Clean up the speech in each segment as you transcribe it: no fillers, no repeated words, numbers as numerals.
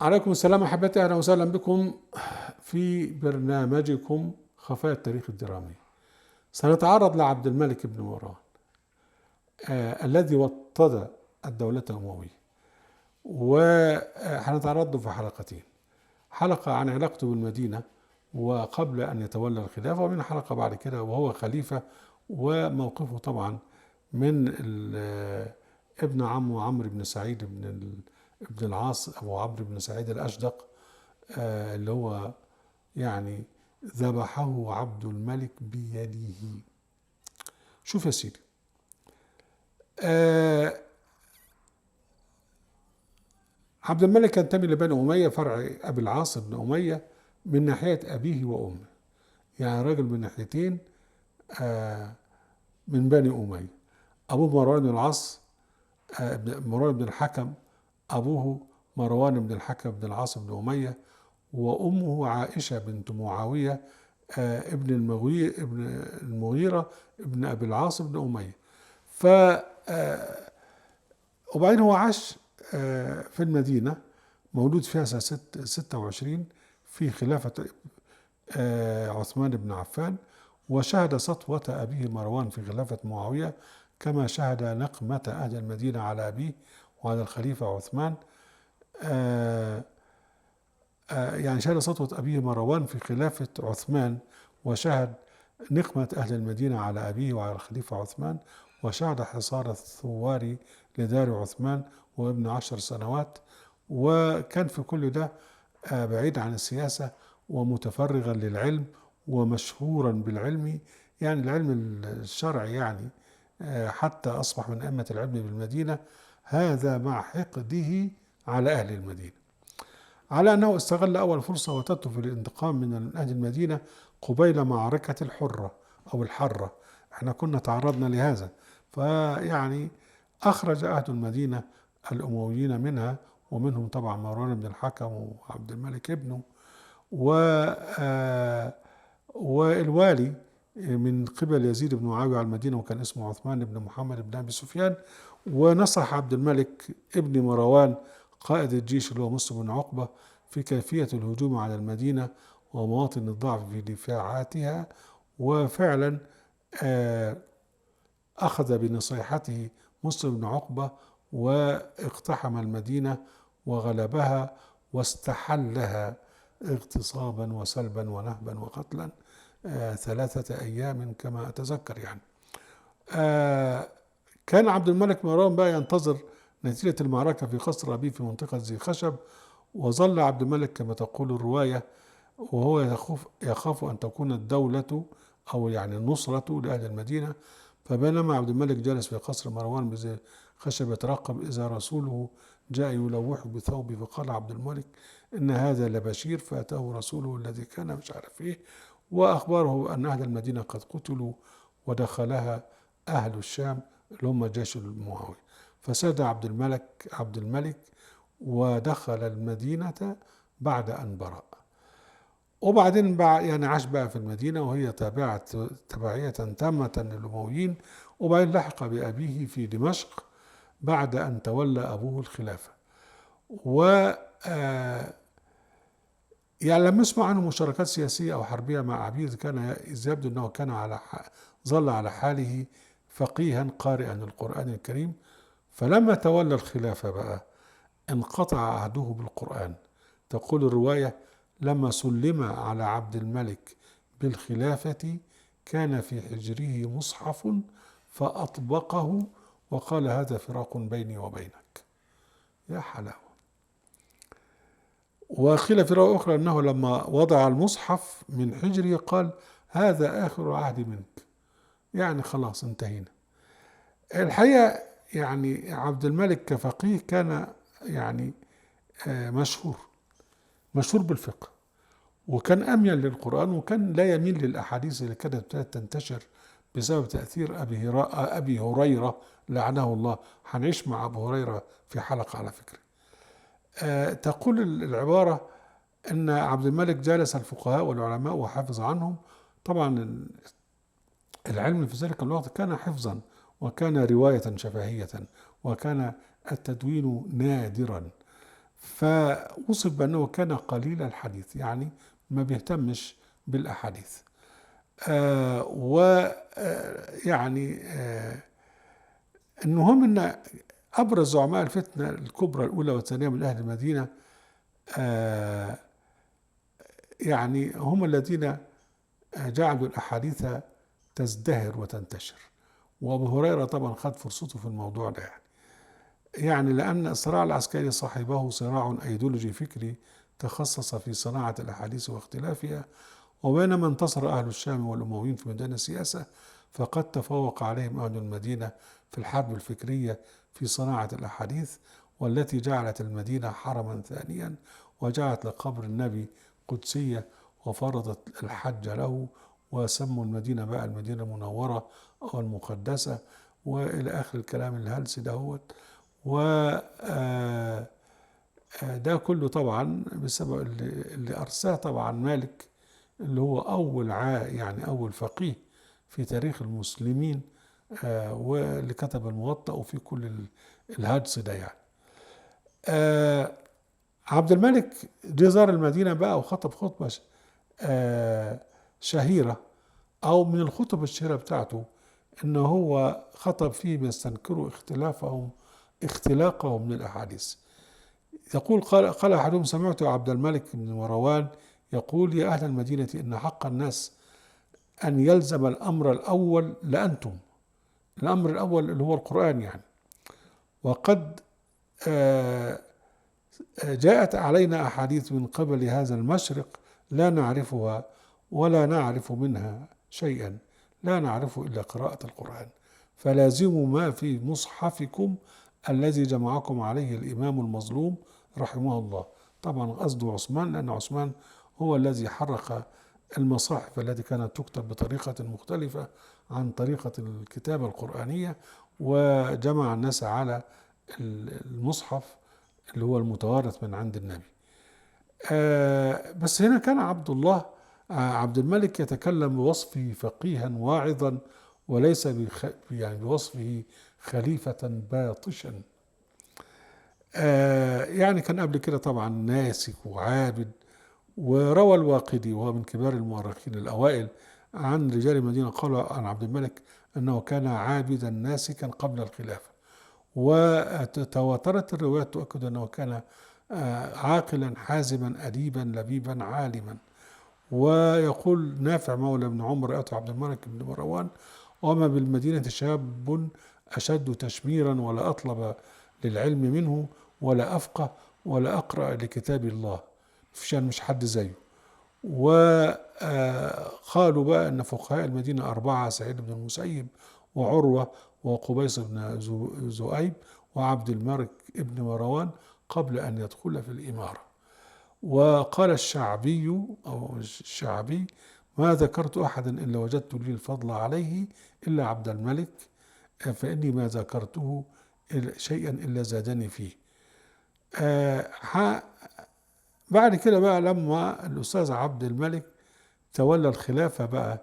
عليكم السلام أحبتي، أهلا وسهلا بكم في برنامجكم خفايا التاريخ الدرامي. سنتعرض لعبد الملك بن مروان الذي وطد الدولة الأموية، وهنتعرض له في حلقتين: حلقة عن علاقته بالمدينة وقبل أن يتولى الخلافة، ومن حلقة بعد كده وهو خليفة وموقفه طبعا من ابن عمه عمرو بن سعيد ابن العاص أبو عمرو بن سعيد الأشدق، اللي هو يعني ذبحه عبد الملك بيده. شوف يا سيدي، عبد الملك ينتمي لبني أمية، فرع أبي العاص بن أمية من ناحية أبيه وأمه، يعني راجل من ناحيتين من بني أمية. أبوه مروان بن العاص، مروان بن الحكم، أبوه مروان بن الحكم بن العاص بن أمية، وأمه عائشة بنت معاوية ابن المغيرة ابن أبي العاص بن أمية. ف وبعدين هو عاش في المدينة، مولود فيها سنة 26 في خلافة عثمان بن عفان، وشهد سطوة أبيه مروان في خلافة معاوية، كما شهد نقمة أهل المدينة على أبيه وعلى الخليفة عثمان. يعني شهد سطوة أبيه مروان في خلافة عثمان، وشهد نقمة أهل المدينة على أبيه وعلى الخليفة عثمان، وشهد حصار الثواري لدار عثمان وابن 10 سنوات. وكان في كل ده بعيد عن السياسة ومتفرغا للعلم ومشهورا بالعلم، يعني العلم الشرعي، يعني حتى أصبح من أئمة العلم بالمدينة، هذا مع حقده على أهل المدينة، على أنه استغل أول فرصة وتته في الانتقام من أهل المدينة قبيل معركة الحرة أو الحرة. احنا كنا تعرضنا لهذا، فيعني أخرج أهل المدينة الأمويين منها، ومنهم طبعا مروان بن الحكم وعبد الملك ابنه، والوالي من قبل يزيد بن معاوية على المدينة، وكان اسمه عثمان بن محمد بن أبي سفيان. ونصح عبد الملك ابن مروان قائد الجيش اللي هو مسلم بن عقبة في كيفية الهجوم على المدينة ومواطن الضعف في دفاعاتها، وفعلا أخذ بنصيحته مسلم بن عقبة واقتحم المدينة وغلبها واستحلها اغتصابا وسلبا ونهبا وقتلا 3 أيام كما أتذكر. يعني كان عبد الملك مروان بقى ينتظر نتيجة المعركة في قصر أبيه في منطقة ذي خشب، وظل عبد الملك كما تقول الرواية وهو يخاف أن تكون الدولة أو يعني النصرة لأهل المدينة. فبينما عبد الملك جالس في قصر مروان بذي خشب يترقب، إذا رسوله جاء يلوح بثوبه، فقال عبد الملك: إن هذا لبشير. فأتاه رسوله الذي كان مش عارف إيه، وأخبره أن أهل المدينة قد قتلوا ودخلها أهل الشام اللي هم جيش المعاوية. فساد عبد الملك ودخل المدينة بعد أن برأ. وبعدين يعني عاش بقى في المدينة وهي تبعية تامة للأمويين. وبعدين لحق بأبيه في دمشق بعد أن تولى أبوه الخلافة. و يعني لم يسمع عنه مشاركات سياسية أو حربية مع أبيه، كان يبدو أنه كان ظل على حاله فقيها قارئا القرآن الكريم. فلما تولى الخلافة بقى انقطع عهده بالقرآن. تقول الرواية: لما سلم على عبد الملك بالخلافة كان في حجره مصحف فأطبقه وقال: هذا فراق بيني وبينك. يا حلاوة. وقيل في رواية أخرى أنه لما وضع المصحف من حجره قال: هذا آخر عهد منك، يعني خلاص انتهينا. الحقيقة يعني عبد الملك كفقيه كان يعني مشهور بالفقه، وكان أميل للقرآن، وكان لا يميل للأحاديث اللي كانت تنتشر بسبب تأثير أبي هريرة لعنه الله. هنعيش مع أبو هريرة في حلقة على فكرة. تقول العبارة أن عبد الملك جالس الفقهاء والعلماء وحافظ عنهم. طبعا العلم في ذلك الوقت كان حفظا، وكان رواية شفهية، وكان التدوين نادرا. فوصف بأنه كان قليل الحديث، يعني ما بيهتمش بالأحاديث. ويعني المهم أن أبرز زعماء الفتنة الكبرى الأولى والثانية من أهل المدينة آه، يعني هم الذين جعلوا الأحاديث تزدهر وتنتشر. وأبو هريرة طبعا خد فرصته في الموضوع ده، يعني لأن الصراع العسكري صاحبه صراع أيديولوجي فكري تخصص في صناعة الأحاديث واختلافها. وبينما انتصر أهل الشام والأمويين في ميدان السياسة، فقد تفوق عليهم أهل المدينة في الحرب الفكرية في صناعة الأحاديث، والتي جعلت المدينة حرما ثانيا، وجعلت لقبر النبي قدسية، وفرضت الحج له، وسموا المدينة بقى المدينة المنورة أو المقدسة، وإلى آخر الكلام الهلس دهوت. و ده كله طبعا بسبب اللي أرساه طبعا مالك، اللي هو أول يعني أول فقيه في تاريخ المسلمين، واللي كتب الموطأ وفي كل الهجس ده يعني. عبد الملك جه زار المدينة بقى وخطب خطبة شهيرة، أو من الخطب الشهيرة بتاعته إن هو خطب فيه بيستنكروا اختلاقهم من الأحاديث. يقول قال أحدهم: سمعت عبد الملك بن مروان يقول: يا أهل المدينة، إن حق الناس أن يلزم الأمر الأول لأنتم. الأمر الأول اللي هو القرآن يعني. وقد جاءت علينا أحاديث من قبل هذا المشرق لا نعرفها ولا نعرف منها شيئا، لا نعرف إلا قراءة القرآن، فلازموا ما في مصحفكم الذي جمعكم عليه الإمام المظلوم رحمه الله. طبعا قصده عثمان، لأن عثمان هو الذي حرق المصاحف التي كانت تكتب بطريقة مختلفة عن طريقة الكتابة القرآنية، وجمع الناس على المصحف اللي هو المتوارث من عند النبي. بس هنا كان عبد الملك يتكلم بوصفه فقيها واعظا، وليس يعني بوصفه خليفة باطشا. يعني كان قبل كده طبعا ناسك وعابد. وروى الواقدي وهو من كبار المؤرخين الأوائل عن رجال المدينة، قالوا عن عبد الملك أنه كان عابدا ناسكا قبل الخلافة. وتواترت الروايات تؤكد أنه كان عاقلا حازما أديبا لبيبا عالما. ويقول نافع مولى بن عمر: أتى عبد الملك بن مروان وما بالمدينة شاب أشد تشميرا ولا أطلب للعلم منه ولا أفقه ولا أقرأ لكتاب الله، مش حد زيه. وقالوا بقى أن فقهاء المدينة أربعة: سعيد بن المسيب وعروة وقبيص بن ذؤيب وعبد الملك بن مروان قبل أن يدخل في الإمارة. وقال الشعبي: ما ذكرت أحدا إلا وجدت لي الفضل عليه إلا عبد الملك، فإني ما ذكرته شيئا إلا زادني فيه. بعد كده بقى لما الأستاذ عبد الملك تولى الخلافة بقى،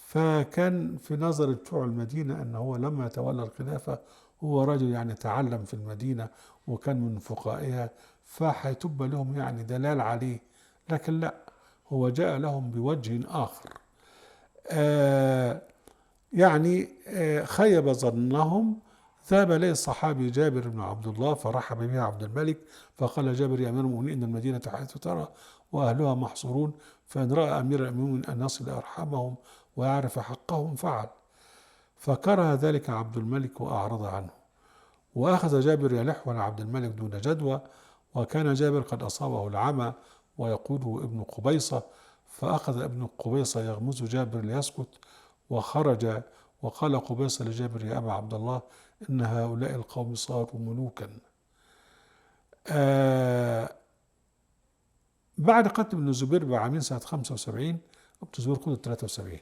فكان في نظر بتوع المدينة أنه هو لما تولى الخلافة هو رجل يعني تعلم في المدينة وكان من فقائها، فهيتب لهم يعني دلال عليه. لكن لا، هو جاء لهم بوجه آخر. يعني خيب ظنهم. ذهب إليه الصحابي جابر بن عبد الله فرحب به عبد الملك، فقال جابر: يا أمير المؤمنين، إن المدينة حيث ترى وأهلها محصورون، فإن رأى أمير المؤمنين أن يصل أرحامهم ويعرف حقهم فعل. فكره ذلك عبد الملك وأعرض عنه، وأخذ جابر يلح على عبد الملك دون جدوى. وكان جابر قد أصابه العمى ويقوده ابن قبيصة، فأخذ ابن قبيصة يغمز جابر ليسكت، وخرج. وقال قبيصة لجابر: يا أبا عبد الله، إن هؤلاء القوم صاروا ملوكا. بعد قتل ابن الزبير بعامين سنة 75، ابن الزبير قتل 73،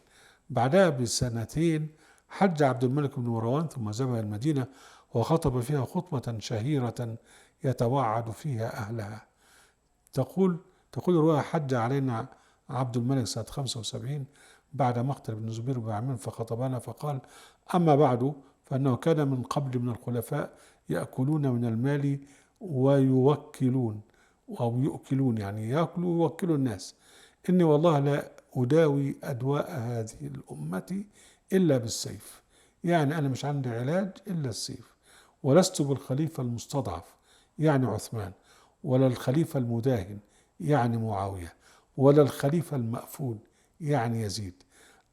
بعدها بسنتين حج عبد الملك بن مروان ثم ذهب المدينة وخطب فيها خطبة شهيرة يتوعد فيها أهلها. تقول الرواية: حج علينا عبد الملك سنة 75 بعد مقتل ابن الزبير بعامين فخطبنا فقال: أما بعد، فإنه كان من قبل من الخلفاء يأكلون من المال ويوكلون أو يؤكلون، يعني يأكلوا ويوكلوا الناس. إني والله لا أداوي أدواء هذه الأمة إلا بالسيف، يعني أنا مش عندي علاج إلا السيف. ولست بالخليفة المستضعف يعني عثمان، ولا الخليفة المداهن يعني معاوية، ولا الخليفة المأفون يعني يزيد.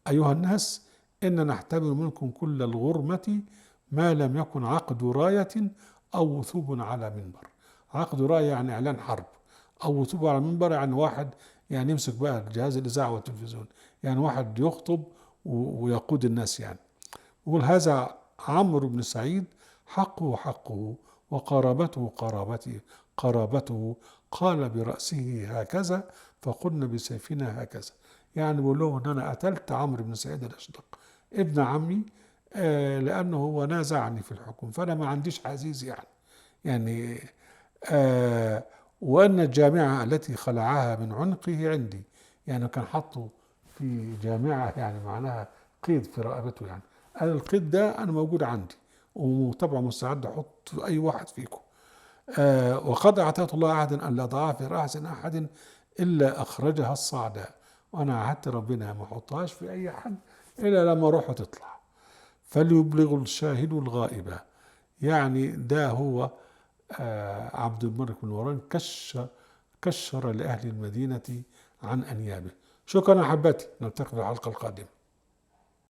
أيها الناس، إن نحتمل منكم كل الغرمة ما لم يكن عقد راية أو وثوب على منبر. عقد راية يعني إعلان حرب، أو وثوب على منبر يعني واحد يعني يمسك بقى جهاز الإذاعة والتلفزيون، يعني واحد يخطب ويقود الناس يعني. يقول هذا عمرو بن سعيد حقه حقه وقرابته قرابته، قال برأسه هكذا فقلنا بسيفنا هكذا. يعني بقول لهم ان انا قتلت عمرو بن سعيد الاشدق ابن عمي، لانه هو نازعني في الحكم، فانا ما عنديش عزيز يعني آه وان الجامعه التي خلعها من عنقه عندي، يعني كان حطه في جامعه يعني معناها قيد في رقبته، يعني قال القيد ده انا موجود عندي وطبعا مستعد احط اي واحد فيكم. وقد اعطيت الله عهدا ان لا ضع في راس احد الا اخرجها الصعداء، وانا عهدت ربنا ما احطهاش في اي حد الا لما روحه تطلع. فليبلغ الشاهد الغائبة، يعني ده هو عبد الملك بن مروان كشر لأهل المدينة عن أنيابه. شكرا أحبتي، نلتقي في الحلقة القادمة.